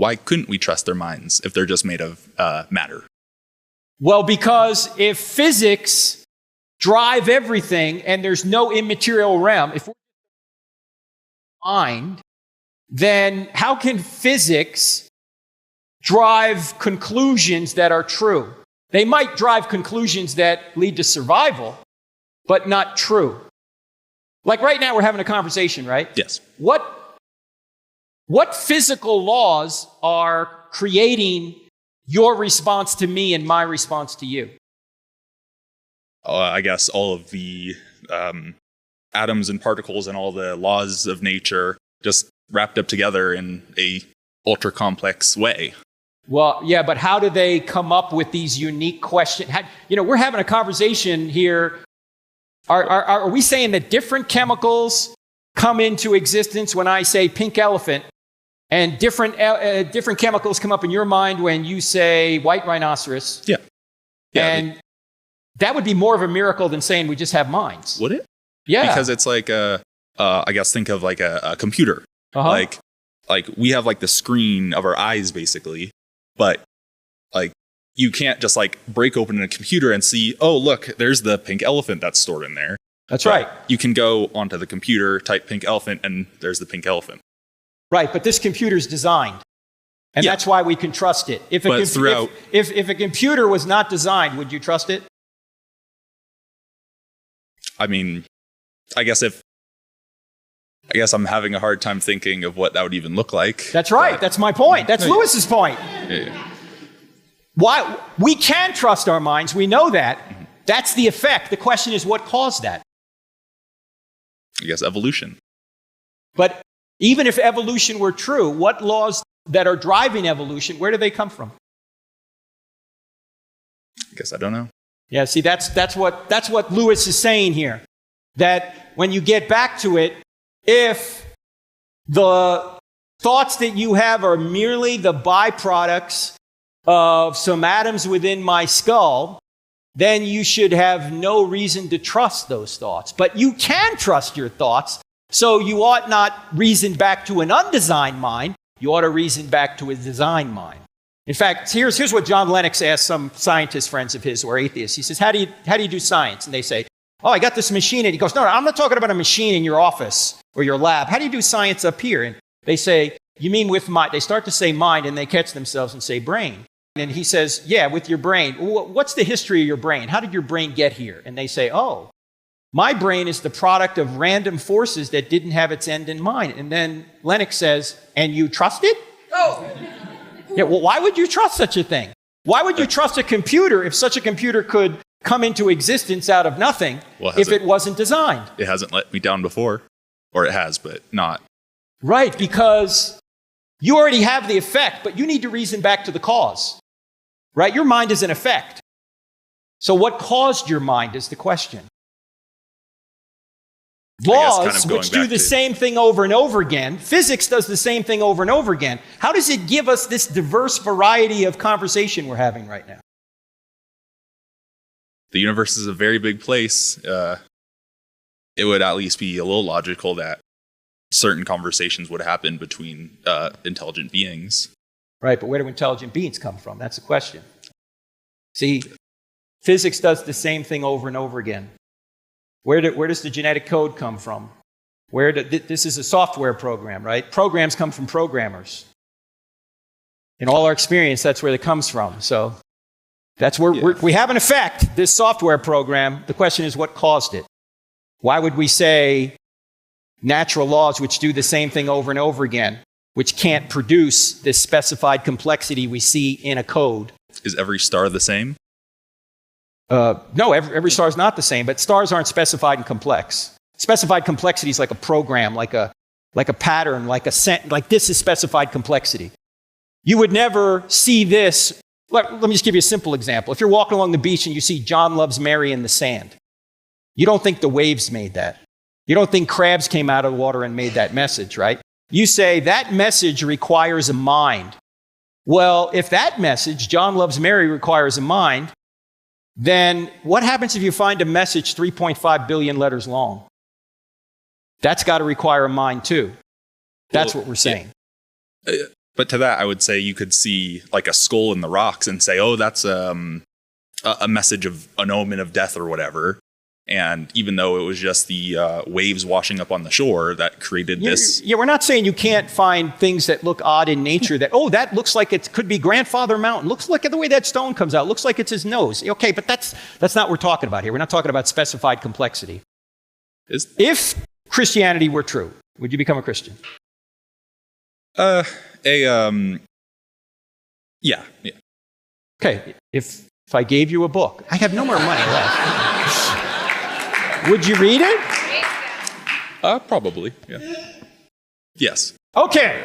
Why couldn't we trust their minds if they're just made of matter? Well, because if physics drive everything and there's no immaterial realm, if we're mind, then how can physics drive conclusions that are true? They might drive conclusions that lead to survival, but not true. Like right now we're having a conversation, right? Yes. What physical laws are creating your response to me and my response to you? I guess all of the atoms and particles and all the laws of nature just wrapped up together in a ultra complex way. Well, yeah, but how do they come up with these unique questions? We're having a conversation here. Are we saying that different chemicals come into existence when I say pink elephant, and different chemicals come up in your mind when you say white rhinoceros? Yeah. And that would be more of a miracle than saying we just have minds. Would it? Yeah. Because it's like I guess think of like a computer. Uh-huh. Like we have like the screen of our eyes basically, but like you can't just like break open a computer and see, oh look, there's the pink elephant that's stored in there. That's right. You can go onto the computer, type pink elephant, and there's the pink elephant. Right, but this computer's designed. And that's why we can trust it. If a computer was not designed, would you trust it? I mean, I guess I'm having a hard time thinking of what that would even look like. That's right. That's my point. That's Lewis's point. Yeah. Why we can trust our minds. We know that. Mm-hmm. That's the effect. The question is, what caused that? I guess evolution. But even if evolution were true, what laws that are driving evolution, where do they come from? I guess I don't know. Yeah, see, that's what Lewis is saying here. That when you get back to it, if the thoughts that you have are merely the byproducts of some atoms within my skull, then you should have no reason to trust those thoughts. But you can trust your thoughts, so you ought not reason back to an undesigned mind. You ought to reason back to a designed mind. In fact, here's what John Lennox asked some scientist friends of his who are atheists. He says, how do you do science? And they say, oh, I got this machine. And he goes, no, I'm not talking about a machine in your office or your lab. How do you do science up here? And they say, you mean with mind? They start to say mind, and they catch themselves and say brain. And he says, yeah, with your brain. What's the history of your brain? How did your brain get here? And they say, oh, my brain is the product of random forces that didn't have its end in mind. And then Lennox says, and you trust it? Oh. Yeah, well, why would you trust such a thing? Why would you trust a computer if such a computer could come into existence out of nothing if it wasn't designed? It hasn't let me down before. Or it has, but not. Right, because you already have the effect, but you need to reason back to the cause. Right? Your mind is an effect. So what caused your mind is the question. Laws, which do the same thing over and over again. Physics does the same thing over and over again. How does it give us this diverse variety of conversation we're having right now? The universe is a very big place. It would at least be a little logical that certain conversations would happen between intelligent beings. Right, but where do intelligent beings come from? That's the question. See, physics does the same thing over and over again. Where does the genetic code come from? This is a software program, right? Programs come from programmers. In all our experience, that's where it comes from. So that's where we have an effect, this software program. The question is, what caused it? Why would we say natural laws which do the same thing over and over again, which can't produce this specified complexity we see in a code? Is every star the same? No, every star is not the same, but stars aren't specified and complex. Specified complexity is like a program, like a pattern, like this is specified complexity. You would never see this. Let me just give you a simple example. If you're walking along the beach and you see John loves Mary in the sand, you don't think the waves made that. You don't think crabs came out of the water and made that message, right? You say that message requires a mind. Well, if that message, John loves Mary, requires a mind, then what happens if you find a message 3.5 billion letters long? That's got to require a mind too. That's what we're saying. But But to that, I would say you could see like a skull in the rocks and say, oh, that's a message of an omen of death or whatever. And even though it was just the waves washing up on the shore that created this. Yeah, we're not saying you can't find things that look odd in nature that, oh, that looks like it could be Grandfather Mountain. Looks like the way that stone comes out. Looks like it's his nose. Okay, but that's not what we're talking about here. We're not talking about specified complexity. If Christianity were true, would you become a Christian? Yeah. Okay, if I gave you a book, I have no more money left. Would you read it? Probably, yeah. Yes. Okay.